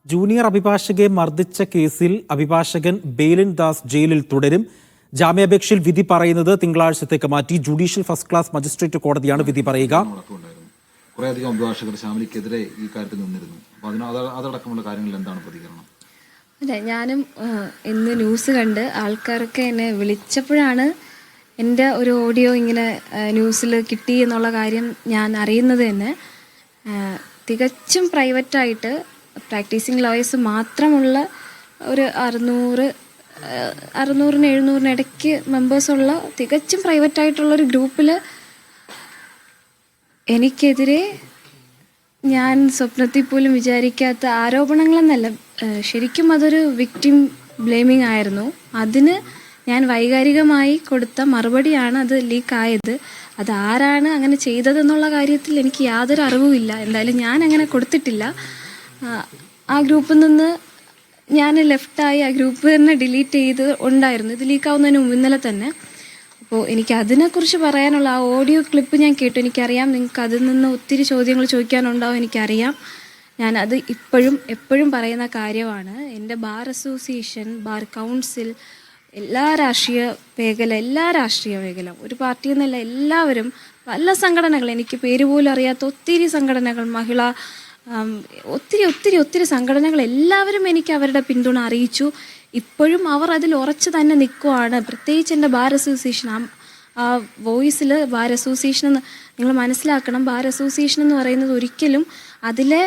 Junior അഭിഭാഷകയെ മർദ്ദിച്ച കേസിൽ അഭിഭാഷകൻ ബെയിലിൻ ദാസ് ജയിലിൽ തുടരും. ജാമ്യാപേക്ഷയിൽ വിധി പറയുന്നത് തിങ്കളാഴ്ചത്തേക്ക് മാറ്റി. ജുഡീഷ്യൽ ഫസ്റ്റ് ക്ലാസ് മജിസ്ട്രേറ്റ് കോടതിയാണ് വിധി പറയുക. കുറേയധികം അഭിഭാഷകർ ശ്യാമിലിക്കെതിരെ ഈ കാര്യത്തിൽ നിന്നിരുന്നു. അതടക്കമുള്ള കാര്യങ്ങളിൽ എന്താണ് പ്രതികരണം? അല്ല, ഞാനും ഇന്ന് ന്യൂസ് കണ്ട് ആൾക്കാരൊക്കെ എന്നെ വിളിച്ചപ്പോഴാണ് എൻ്റെ ഒരു ഓഡിയോ ഇങ്ങനെ ന്യൂസിൽ കിട്ടി എന്നുള്ള കാര്യം ഞാൻ അറിയുന്നത് തന്നെ. തികച്ചും പ്രൈവറ്റായിട്ട് പ്രാക്ടീസിങ് ലോയേഴ്സ് മാത്രമുള്ള ഒരു 600-700 ഇടയ്ക്ക് മെമ്പേഴ്സുള്ള തികച്ചും പ്രൈവറ്റായിട്ടുള്ളൊരു ഗ്രൂപ്പിൽ എനിക്കെതിരെ ഞാൻ സ്വപ്നത്തിൽ പോലും വിചാരിക്കാത്ത ആരോപണങ്ങളെന്നല്ല, ശരിക്കും അതൊരു വിക്ടിം ബ്ലെയിമിങ് ആയിരുന്നു. അതിന് ഞാൻ വൈകാരികമായി കൊടുത്ത മറുപടിയാണ് അത് ലീക്കായത്. അതാരാണ് അങ്ങനെ ചെയ്തതെന്നുള്ള കാര്യത്തിൽ എനിക്ക് യാതൊരു അറിവുമില്ല. എന്തായാലും ഞാൻ അങ്ങനെ കൊടുത്തിട്ടില്ല. ആ ഗ്രൂപ്പിൽ നിന്ന് ഞാൻ ലെഫ്റ്റായി ആ ഗ്രൂപ്പ് തന്നെ ഡിലീറ്റ് ചെയ്ത് ഉണ്ടായിരുന്നു. ഇത് ലീക്കാവുന്നതിന് മുമ്പ് ഇന്നലെ തന്നെ. അപ്പോൾ എനിക്ക് അതിനെക്കുറിച്ച് പറയാനുള്ള ആ ഓഡിയോ ക്ലിപ്പ് ഞാൻ കേട്ടു. എനിക്കറിയാം നിങ്ങൾക്ക് അതിൽ നിന്ന് ഒത്തിരി ചോദ്യങ്ങൾ ചോദിക്കാനുണ്ടാവും, എനിക്കറിയാം. ഞാനത് എപ്പോഴും പറയുന്ന കാര്യമാണ്. എൻ്റെ ബാർ അസോസിയേഷൻ, ബാർ കൗൺസിൽ, എല്ലാ രാഷ്ട്രീയ മേഖല, ഒരു പാർട്ടി എന്നല്ല, എല്ലാവരും, പല സംഘടനകൾ, എനിക്ക് പേര് പോലും അറിയാത്ത ഒത്തിരി സംഘടനകൾ, ഒത്തിരി സംഘടനകൾ, എല്ലാവരും എനിക്ക് അവരുടെ പിന്തുണ അറിയിച്ചു. ഇപ്പോഴും അവർ അതിൽ ഉറച്ചു തന്നെ നിൽക്കുവാണ്. പ്രത്യേകിച്ച് എൻ്റെ ബാർ അസോസിയേഷൻ, ആ വോയിസിൽ ബാർ അസോസിയേഷൻ എന്ന് നിങ്ങൾ മനസ്സിലാക്കണം. ബാർ അസോസിയേഷൻ എന്ന് പറയുന്നത് ഒരിക്കലും അതിലെ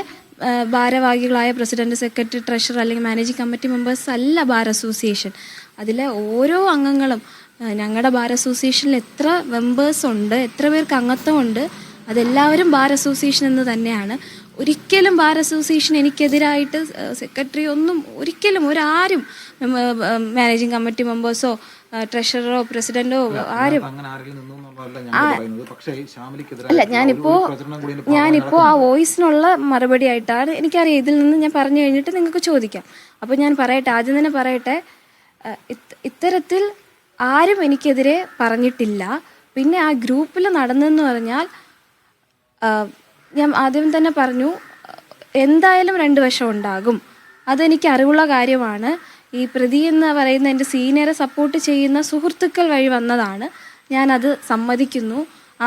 ഭാരവാഹികളായ പ്രസിഡന്റ്, സെക്രട്ടറി, ട്രഷറർ അല്ലെങ്കിൽ മാനേജിംഗ് കമ്മിറ്റി മെമ്പേഴ്സ് അല്ല ബാർ അസോസിയേഷൻ. അതിലെ ഓരോ അംഗങ്ങളും, ഞങ്ങളുടെ ബാർ അസോസിയേഷനിൽ എത്ര മെമ്പേഴ്സ് ഉണ്ട്, എത്ര പേർക്ക് അംഗത്വമുണ്ട്, അതെല്ലാവരും ബാർ അസോസിയേഷൻ എന്ന് തന്നെയാണ്. ഒരിക്കലും ബാർ അസോസിയേഷൻ എനിക്കെതിരായിട്ട് സെക്രട്ടറി ഒന്നും ഒരിക്കലും ആരും, മാനേജിംഗ് കമ്മിറ്റി മെമ്പേഴ്സോ ട്രഷററോ പ്രസിഡന്റോ ആരും അല്ല. ഞാനിപ്പോ ആ വോയിസിനുള്ള മറുപടി ആയിട്ടാണ്, എനിക്കറിയാം ഇതിൽ നിന്ന് ഞാൻ പറഞ്ഞു കഴിഞ്ഞിട്ട് നിങ്ങൾക്ക് ചോദിക്കാം. അപ്പോൾ ഞാൻ പറയട്ടെ, ആദ്യം തന്നെ പറയട്ടെ, ഇത്തരത്തിൽ ആരും എനിക്കെതിരെ പറഞ്ഞിട്ടില്ല. പിന്നെ ആ ഗ്രൂപ്പിൽ നടന്നെന്ന് പറഞ്ഞാൽ, ഞാൻ ആദ്യം തന്നെ പറഞ്ഞു, എന്തായാലും 2 വശം ഉണ്ടാകും. അതെനിക്ക് അറിവുള്ള കാര്യമാണ്. ഈ പ്രതി എന്ന് പറയുന്ന എൻ്റെ സീനിയറെ സപ്പോർട്ട് ചെയ്യുന്ന സുഹൃത്തുക്കൾ വഴി വന്നതാണ്. ഞാനത് സമ്മതിക്കുന്നു. ആ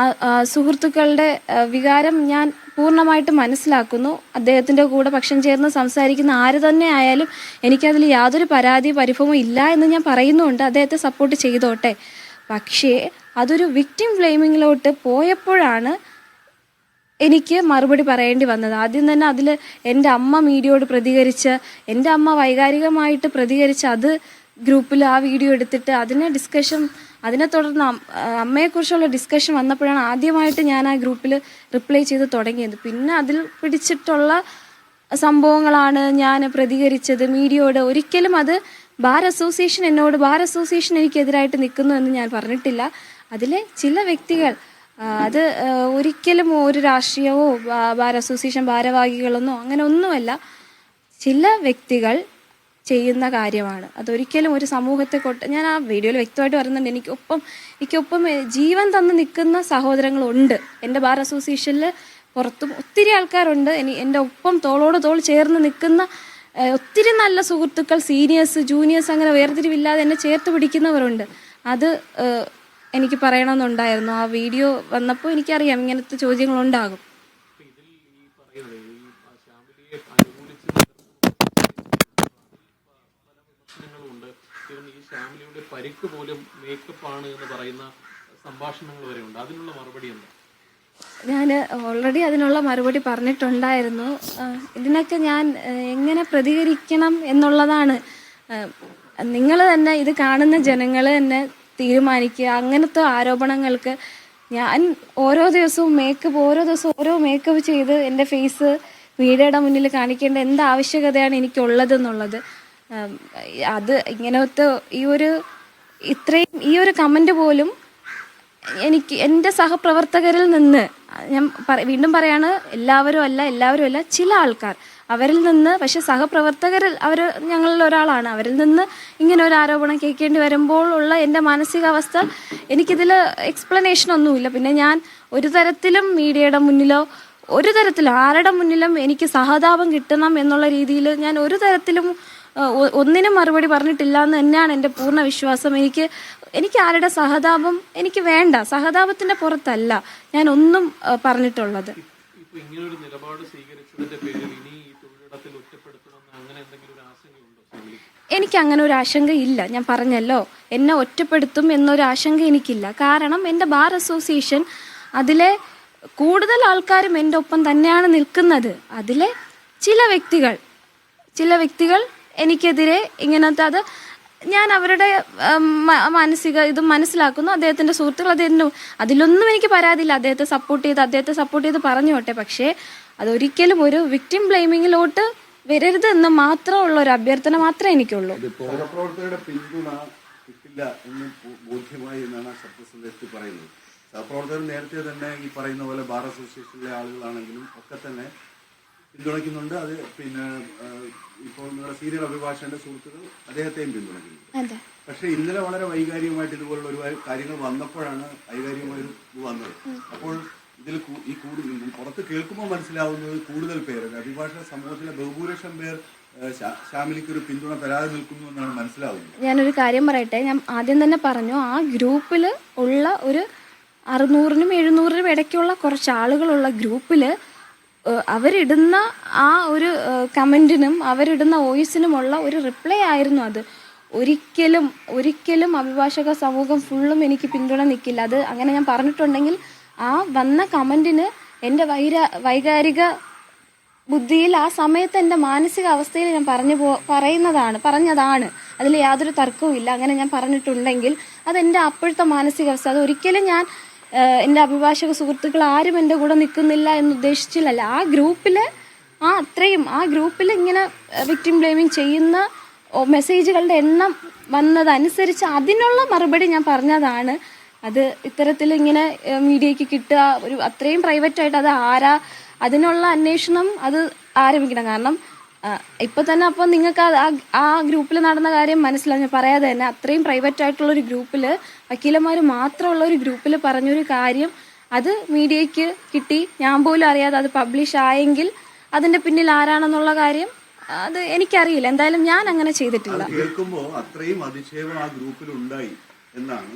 സുഹൃത്തുക്കളുടെ വികാരം ഞാൻ പൂർണ്ണമായിട്ട് മനസ്സിലാക്കുന്നു. അദ്ദേഹത്തിൻ്റെ കൂടെ പക്ഷം ചേർന്ന് സംസാരിക്കുന്ന ആര് തന്നെ ആയാലും എനിക്കതിൽ യാതൊരു പരിഭവവും ഇല്ല എന്ന് ഞാൻ പറയുന്നുണ്ട്. അദ്ദേഹത്തെ സപ്പോർട്ട് ചെയ്തോട്ടെ. പക്ഷേ അതൊരു വിക്ടിം ബ്ലെയിമിങ്ങിലോട്ട് പോയപ്പോഴാണ് എനിക്ക് മറുപടി പറയേണ്ടി വന്നത്. ആദ്യം തന്നെ അതിൽ എൻ്റെ അമ്മ മീഡിയയോട് പ്രതികരിച്ച്, എൻ്റെ അമ്മ വൈകാരികമായിട്ട് പ്രതികരിച്ച്, അത് ഗ്രൂപ്പിൽ ആ വീഡിയോ എടുത്തിട്ട് അതിനെ തുടർന്ന് അമ്മയെക്കുറിച്ചുള്ള ഡിസ്കഷൻ വന്നപ്പോഴാണ് ആദ്യമായിട്ട് ഞാൻ ആ ഗ്രൂപ്പിൽ റിപ്ലൈ ചെയ്ത് തുടങ്ങിയത്. പിന്നെ അതിൽ പിടിച്ചിട്ടുള്ള സംഭവങ്ങളാണ് ഞാൻ പ്രതികരിച്ചത് മീഡിയയോട്. ഒരിക്കലും അത് ബാർ അസോസിയേഷൻ എനിക്കെതിരായിട്ട് നിൽക്കുന്നു എന്ന് ഞാൻ പറഞ്ഞിട്ടില്ല. അതിലെ ചില വ്യക്തികൾ, അത് ഒരിക്കലും ഒരു രാഷ്ട്രീയമോ ബാർ അസോസിയേഷൻ ഭാരവാഹികളെന്നോ അങ്ങനെ ഒന്നുമല്ല, ചില വ്യക്തികൾ ചെയ്യുന്ന കാര്യമാണ്. അതൊരിക്കലും ഒരു സമൂഹത്തെ ഞാൻ ആ വീഡിയോയിൽ വ്യക്തമായിട്ട് പറയുന്നുണ്ട്. എനിക്കൊപ്പം ജീവൻ തന്ന് നിൽക്കുന്ന സഹോദരങ്ങളുണ്ട്. എൻ്റെ ബാർ അസോസിയേഷനിൽ പുറത്തും ഒത്തിരി ആൾക്കാരുണ്ട്. എൻ്റെ ഒപ്പം തോളോട് തോൾ ചേർന്ന് നിൽക്കുന്ന ഒത്തിരി നല്ല സുഹൃത്തുക്കൾ, സീനിയേഴ്സ്, ജൂനിയേഴ്സ്, അങ്ങനെ വേർതിരിവില്ലാതെ എന്നെ ചേർത്ത് പിടിക്കുന്നവരുണ്ട്. അത് എനിക്ക് പറയണമെന്നുണ്ടായിരുന്നു. ആ വീഡിയോ വന്നപ്പോൾ എനിക്കറിയാം ഇങ്ങനത്തെ ചോദ്യങ്ങളുണ്ടാകും. പരിക്ക് പോലും മേക്കപ്പ് ആണ് എന്ന് പറയുന്ന സംഭാഷണങ്ങൾ വരെ ഉണ്ട്. അതിനുള്ള മറുപടി എന്താ? ഞാൻ ഓൾറെഡി അതിനുള്ള മറുപടി പറഞ്ഞിട്ടുണ്ടായിരുന്നു. ഇതിനൊക്കെ ഞാൻ എങ്ങനെ പ്രതികരിക്കണം എന്നുള്ളതാണ് നിങ്ങൾ തന്നെ, ഇത് കാണുന്ന ജനങ്ങൾ തന്നെ തീരുമാനിക്കുക. അങ്ങനത്തെ ആരോപണങ്ങൾക്ക് ഞാൻ ഓരോ ദിവസവും ഓരോ മേക്കപ്പ് ചെയ്ത് എൻ്റെ ഫേസ് മീഡിയയുടെ മുന്നിൽ കാണിക്കേണ്ട എന്ത് ആവശ്യകതയാണ് എനിക്കുള്ളതെന്നുള്ളത്. അത് ഇങ്ങനത്തെ ഈ ഒരു കമൻറ്റ് പോലും എനിക്ക് എൻ്റെ സഹപ്രവർത്തകരിൽ നിന്ന്, ഞാൻ വീണ്ടും പറയാണ്, എല്ലാവരും അല്ല, ചില ആൾക്കാർ, അവരിൽ നിന്ന്, പക്ഷെ സഹപ്രവർത്തകരിൽ ഞങ്ങളിൽ ഒരാളാണ്, അവരിൽ നിന്ന് ഇങ്ങനെ ഒരു ആരോപണം കേൾക്കേണ്ടി വരുമ്പോൾ ഉള്ള എൻ്റെ മാനസികാവസ്ഥ, എനിക്കിതിൽ എക്സ്പ്ലനേഷൻ ഒന്നുമില്ല. പിന്നെ ഞാൻ ഒരു തരത്തിലും മീഡിയയുടെ മുന്നിലോ ഒരു തരത്തിലും ആരുടെ മുന്നിലും എനിക്ക് സഹതാപം കിട്ടണം എന്നുള്ള രീതിയിൽ ഞാൻ ഒരു തരത്തിലും ഒന്നിനും മറുപടി പറഞ്ഞിട്ടില്ല എന്ന് തന്നെയാണ് എൻ്റെ പൂർണ്ണ വിശ്വാസം. എനിക്ക് ആരുടെ സഹതാപം എനിക്ക് വേണ്ട. സഹതാപത്തിൻ്റെ പുറത്തല്ല ഞാൻ ഒന്നും പറഞ്ഞിട്ടുള്ളത്. ഇപ്പൊ ഇങ്ങനൊരു നിലപാട് സ്വീകരിച്ചതിന്റെ പേരിൽ ഇനി ഈ തൊഴിലിടത്തിൽ ഒറ്റപ്പെടുത്തണം അങ്ങനെ എന്തെങ്കിലും ഒരു ആശങ്കയുണ്ടോ ഫാമിലി? എനിക്ക് അങ്ങനെ ഒരു ആശങ്ക ഇല്ല. ഞാൻ പറഞ്ഞല്ലോ, എന്നെ ഒറ്റപ്പെടുത്തും എന്നൊരു ആശങ്ക എനിക്കില്ല. കാരണം എൻ്റെ ബാർ അസോസിയേഷൻ അതിലെ കൂടുതൽ ആൾക്കാരും എൻ്റെ ഒപ്പം തന്നെയാണ് നിൽക്കുന്നത്. അതിലെ ചില വ്യക്തികൾ എനിക്കെതിരെ ഇങ്ങനത്തെ അത് ഞാൻ അവരുടെ മാനസിക ഇത് മനസ്സിലാക്കുന്നു. അദ്ദേഹത്തിൻ്റെ സുഹൃത്തുക്കൾ അതിലൊന്നും എനിക്ക് പരാതിയില്ല. അദ്ദേഹത്തെ സപ്പോർട്ട് ചെയ്ത് പറഞ്ഞോട്ടെ. പക്ഷേ അതൊരിക്കലും ഒരു വിക്ടിം ബ്ലെയിമിങ്ങിലോട്ട് വരരുത് എന്ന് മാത്രമുള്ള ഒരു അഭ്യർത്ഥന മാത്രമേ എനിക്കുള്ളൂ. സഹപ്രവർത്തകരുടെ പിന്തുണ കിട്ടില്ല എന്ന് ബോധ്യമായി എന്നാണ് സത്യസന്ധത്തിൽ പറയുന്നത്. സഹപ്രവർത്തകർ നേരത്തെ തന്നെ ഈ പറയുന്ന പോലെ ബാർ അസോസിയേഷനിലെ ആളുകളാണെങ്കിലും ഒക്കെ തന്നെ പിന്തുണയ്ക്കുന്നുണ്ട്. അത് പിന്നെ ഇപ്പോൾ നിങ്ങളുടെ സീനിയർ അഭിഭാഷകന്റെ സുഹൃത്തുക്കൾ അദ്ദേഹത്തെയും പിന്തുണയ്ക്കുന്നുണ്ട്. പക്ഷെ ഇന്നലെ വളരെ വൈകാരികമായിട്ട് ഇതുപോലുള്ള ഒരു കാര്യങ്ങൾ വന്നപ്പോഴാണ് വൈകാരികമായൊരു ഇത് വന്നത്. അപ്പോൾ ഇതിൽ ഈ പുറത്ത് കേൾക്കുമ്പോൾ മനസ്സിലാവുന്നത് കൂടുതൽ പേര് അഭിഭാഷക സമൂഹത്തിലെ ബഹുഭൂരിപക്ഷം പേർ ഷാമിലിക്ക് ഒരു പിന്തുണ തരാതെ നിൽക്കുന്നു എന്നാണ് മനസ്സിലാവുന്നത്. ഞാനൊരു കാര്യം പറയട്ടെ. ഞാൻ ആദ്യം തന്നെ പറഞ്ഞു, ആ ഗ്രൂപ്പിൽ ഉള്ള ഒരു 600-നും 700-നും ഇടയ്ക്കുള്ള കുറച്ച് ആളുകളുള്ള ഗ്രൂപ്പിൽ അവരിടുന്ന ആ ഒരു അവരിടുന്ന വോയിസിനുമുള്ള ഒരു റിപ്ലൈ ആയിരുന്നു അത്. ഒരിക്കലും അഭിഭാഷക സമൂഹം ഫുള്ളും എനിക്ക് പിന്തുണ നിൽക്കില്ല. അത് അങ്ങനെ ഞാൻ പറഞ്ഞിട്ടുണ്ടെങ്കിൽ ആ വന്ന കമൻറ്റിന് എൻ്റെ വൈകാരിക ബുദ്ധിയിൽ ആ സമയത്ത് എൻ്റെ മാനസിക അവസ്ഥയിൽ ഞാൻ പറഞ്ഞതാണ്. അതിൽ യാതൊരു തർക്കവും ഇല്ല. അങ്ങനെ ഞാൻ പറഞ്ഞിട്ടുണ്ടെങ്കിൽ അതെൻ്റെ അപ്പോഴത്തെ മാനസികാവസ്ഥ. അത് ഒരിക്കലും ഞാൻ എൻ്റെ അഭിഭാഷക സുഹൃത്തുക്കൾ ആരും എൻ്റെ കൂടെ നിൽക്കുന്നില്ല എന്ന് ഉദ്ദേശിച്ചില്ലല്ല. ആ ഗ്രൂപ്പിൽ ഇങ്ങനെ വിക്ടിം ബ്ലെയിമിങ് ചെയ്യുന്ന മെസ്സേജുകളുടെ എണ്ണം വന്നതനുസരിച്ച് അതിനുള്ള മറുപടി ഞാൻ പറഞ്ഞതാണ്. അത് ഇത്തരത്തിൽ ഇങ്ങനെ മീഡിയയ്ക്ക് കിട്ടുക ഒരു അത്രയും പ്രൈവറ്റായിട്ട് അതിനുള്ള അന്വേഷണം അത് ആരംഭിക്കണം. കാരണം ഇപ്പൊ തന്നെ അപ്പോൾ നിങ്ങൾക്ക് ആ ഗ്രൂപ്പിൽ നടന്ന കാര്യം മനസ്സിലാവും. ഞാൻ പറയാതെ തന്നെ അത്രയും പ്രൈവറ്റ് ആയിട്ടുള്ളൊരു ഗ്രൂപ്പിൽ വക്കീലന്മാർ മാത്രമുള്ള ഒരു ഗ്രൂപ്പിൽ പറഞ്ഞൊരു കാര്യം അത് മീഡിയയ്ക്ക് കിട്ടി. ഞാൻ പോലും അറിയാതെ അത് പബ്ലിഷ് ആയെങ്കിൽ അതിന്റെ പിന്നിൽ ആരാണെന്നുള്ള കാര്യം അത് എനിക്കറിയില്ല. എന്തായാലും ഞാൻ അങ്ങനെ ചെയ്തിട്ടില്ല. കേൾക്കുമ്പോൾ അത്രയും അധിക്ഷേപം ആ ഗ്രൂപ്പിൽ ഉണ്ടായി എന്നാണ്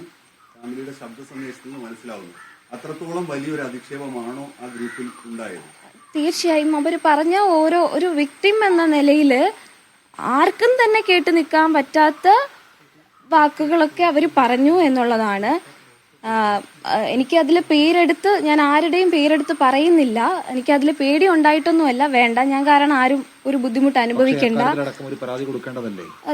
ഫാമിലിയുടെ ശബ്ദ സന്ദേശത്തിൽ നിന്ന് മനസ്സിലാവുന്നത്. അത്രത്തോളം വലിയൊരു അധിക്ഷേപമാണോ ആ ഗ്രൂപ്പിൽ ഉണ്ടായത്? തീർച്ചയായും അവർ പറഞ്ഞ ഒരു വിക്ടിം എന്ന നിലയിൽ ആർക്കും തന്നെ കേട്ട് നിൽക്കാൻ പറ്റാത്ത വാക്കുകളൊക്കെ അവർ പറഞ്ഞു എന്നുള്ളതാണ്. എനിക്കതിൽ ഞാൻ ആരുടെയും പേരെടുത്ത് പറയുന്നില്ല. എനിക്കതിൽ പേടി ഉണ്ടായിട്ടൊന്നുമല്ല. വേണ്ട, ഞാൻ കാരണം ആരും ഒരു ബുദ്ധിമുട്ട് അനുഭവിക്കേണ്ട.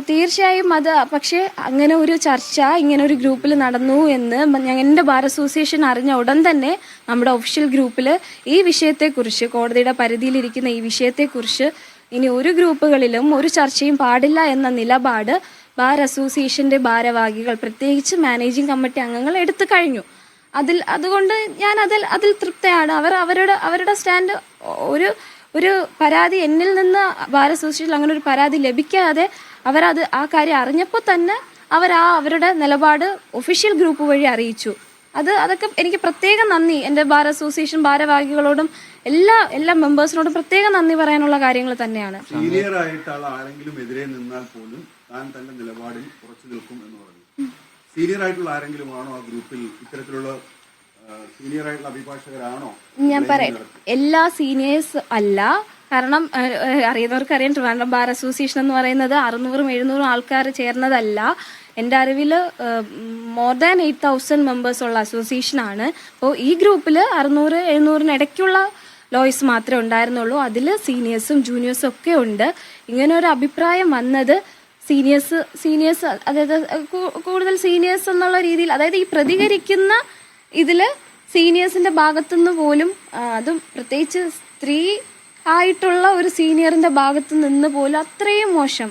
തീർച്ചയായും പക്ഷേ അങ്ങനെ ഒരു ചർച്ച ഇങ്ങനെ ഒരു ഗ്രൂപ്പിൽ നടന്നു എന്ന് എൻ്റെ ബാർ അസോസിയേഷൻ അറിഞ്ഞ ഉടൻ തന്നെ നമ്മുടെ ഒഫീഷ്യൽ ഗ്രൂപ്പിൽ ഈ വിഷയത്തെക്കുറിച്ച്, കോടതിയുടെ പരിധിയിലിരിക്കുന്ന ഈ വിഷയത്തെക്കുറിച്ച് ഇനി ഒരു ഗ്രൂപ്പുകളിലും ഒരു ചർച്ചയും പാടില്ല എന്ന നിലപാട് ബാർ അസോസിയേഷന്റെ ഭാരവാഹികൾ, പ്രത്യേകിച്ച് മാനേജിംഗ് കമ്മിറ്റി അംഗങ്ങൾ എടുത്തു കഴിഞ്ഞു. അതുകൊണ്ട് ഞാൻ അതിൽ തൃപ്തയാണ്. അവരുടെ സ്റ്റാൻഡ് ഒരു പരാതി എന്നിൽ നിന്ന് ബാർ അസോസിയേഷൻ അങ്ങനെ ഒരു പരാതി ലഭിക്കാതെ ആ കാര്യം അറിഞ്ഞപ്പോൾ തന്നെ അവരുടെ നിലപാട് ഒഫീഷ്യൽ ഗ്രൂപ്പ് വഴി അറിയിച്ചു. അതൊക്കെ എനിക്ക് പ്രത്യേകം നന്ദി. എൻ്റെ ബാർ അസോസിയേഷൻ ഭാരവാഹികളോടും എല്ലാ മെമ്പേഴ്സിനോടും പ്രത്യേകം നന്ദി പറയാനുള്ള കാര്യങ്ങൾ തന്നെയാണ്. സീനിയർ ആയിട്ടുള്ള ആരെങ്കിലും എതിരെ നിന്നാൽ പോലും താൻ തന്റെ നിലപാടിൽ ഉറച്ചു നിൽക്കും എന്ന് പറഞ്ഞു. സീനിയർ ആയിട്ടുള്ള ആരെങ്കിലും ആണോ ആ ഗ്രൂപ്പിൽ ഇത്തരത്തിലുള്ള സീനിയർ ആയിട്ടുള്ള അഭിഭാഷകരാണോ? ഞാൻ പറയാം, എല്ലാ സീനിയേഴ്സ് അല്ല. കാരണം അറിയുന്നവർക്കറിയാം, ട്രിവാൻഡ്രം ബാർ അസോസിയേഷൻ എന്ന് പറയുന്നത് 600-700 ആൾക്കാർ ചേർന്നതല്ല. എൻ്റെ അറിവിൽ മോർ ദാൻ 8,000 മെമ്പേഴ്സ് ഉള്ള അസോസിയേഷനാണ്. അപ്പോൾ ഈ ഗ്രൂപ്പിൽ 600-700 ഇടയ്ക്കുള്ള ലോയേഴ്സ് മാത്രമേ ഉണ്ടായിരുന്നുള്ളൂ. അതിൽ സീനിയേഴ്സും ജൂനിയേഴ്സും ഒക്കെ ഉണ്ട്. ഇങ്ങനെ ഒരു അഭിപ്രായം വന്നത് സീനിയേഴ്സ് അതായത് കൂടുതൽ സീനിയേഴ്സ് എന്നുള്ള രീതിയിൽ, അതായത് ഈ പ്രതികരിക്കുന്ന ഇതിൽ സീനിയേഴ്സിന്റെ ഭാഗത്തുനിന്ന് പോലും, അതും പ്രത്യേകിച്ച് സ്ത്രീ ആയിട്ടുള്ള ഒരു സീനിയറിന്റെ ഭാഗത്തു നിന്ന് പോലും അത്രയും മോശം,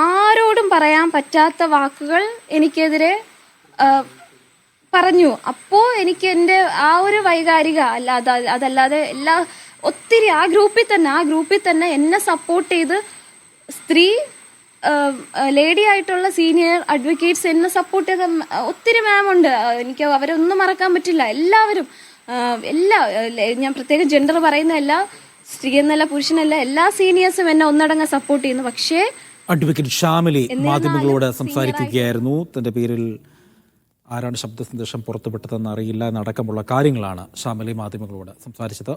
ആരോടും പറയാൻ പറ്റാത്ത വാക്കുകൾ എനിക്കെതിരെ പറഞ്ഞു. അപ്പോൾ എനിക്ക് എൻ്റെ ആ ഒരു വൈകാരിക അതല്ലാതെ ഒത്തിരി ആ ഗ്രൂപ്പിൽ തന്നെ എന്നെ സപ്പോർട്ട് ചെയ്ത് സ്ത്രീ ലേഡി ആയിട്ടുള്ള സീനിയർ അഡ്വക്കേറ്റ്സ് എന്നെ സപ്പോർട്ട് ചെയ്ത ഒത്തിരി മാം ഉണ്ട്. എനിക്ക് അവരൊന്നും മറക്കാൻ പറ്റില്ല. എല്ലാവരും എല്ലാ ഞാൻ പ്രത്യേകം ജെൻഡർ പറയുന്ന എല്ലാ സ്ത്രീ എന്നല്ല പുരുഷനല്ല എല്ലാ സീനിയേഴ്സും എന്നെ ഒന്നടങ്കം സപ്പോർട്ട് ചെയ്യുന്നു. പക്ഷേ അഡ്വക്കേറ്റ് ഷാമിലി മാധ്യമങ്ങളോട് സംസാരിക്കുകയായിരുന്നു. തന്റെ പേരിൽ ആരാണ് ശബ്ദ സന്ദേശം പുറത്തുവിട്ടതെന്ന് അറിയില്ല എന്നടക്കമുള്ള കാര്യങ്ങളാണ് ഷാമിലി മാധ്യമങ്ങളോട് സംസാരിച്ചത്.